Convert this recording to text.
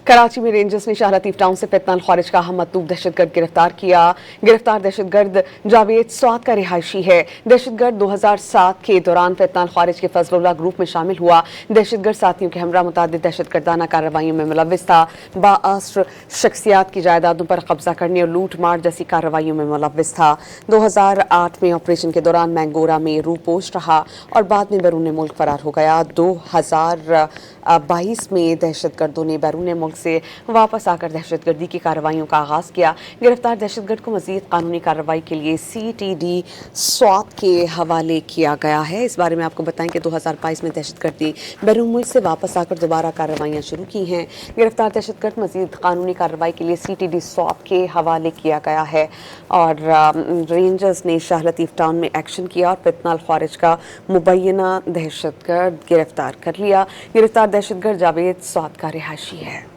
कराची में रेंजर्स ने शाह लतीफ टाउन से फितनाल खारिज का अहम मतलूब दहशतगर्द गिरफ्तार किया। गिरफ्तार दहशतगर्द जावेद स्वात का रिहायशी है। दहशतगर्द 2007 के दौरान फितनाल खारिज के फजलुल्लाह ग्रुप में शामिल हुआ। दहशतगर्द साथियों के हमरा मुतादिद दहशतगर्दाना कार्रवाइयों में मुलव्विस था। बाअस्र शख्सियात की जायदादों पर कब्जा करने और लूट मार जैसी कार्रवाइयों में मुलव्विस था। 2008 में ऑपरेशन के दौरान मैंगोरा में रूपोश रहा और बाद में बैरून मुल्क फरार हो गया। 2022 में दहशतगर्दों ने बैरून मुल्क से वापस आकर दहशतगर्दी की कार्रवाइयों का आगाज़ किया। गिरफ्तार दहशतगर्द को मज़ीद कानूनी कार्रवाई के लिए CTD स्वात के हवाले किया गया है। इस बारे में आपको बताएं कि 2022 में दहशतगर्दी बैरून मुल्क से वापस आकर दोबारा कार्रवाइयाँ शुरू की हैं। गिरफ्तार दहशतगर्द मज़ीद कानूनी कार्रवाई के लिए CTD स्वात के हवाले किया गया है और रेंजर्स ने शाह लतीफ टाउन में एक्शन किया और फितनाल खारिज का मुबैना दहशतगर्द गिरफ्तार कर लिया। गिरफ्तार दहशतगर्द जावेद स्वात का रिहायशी है।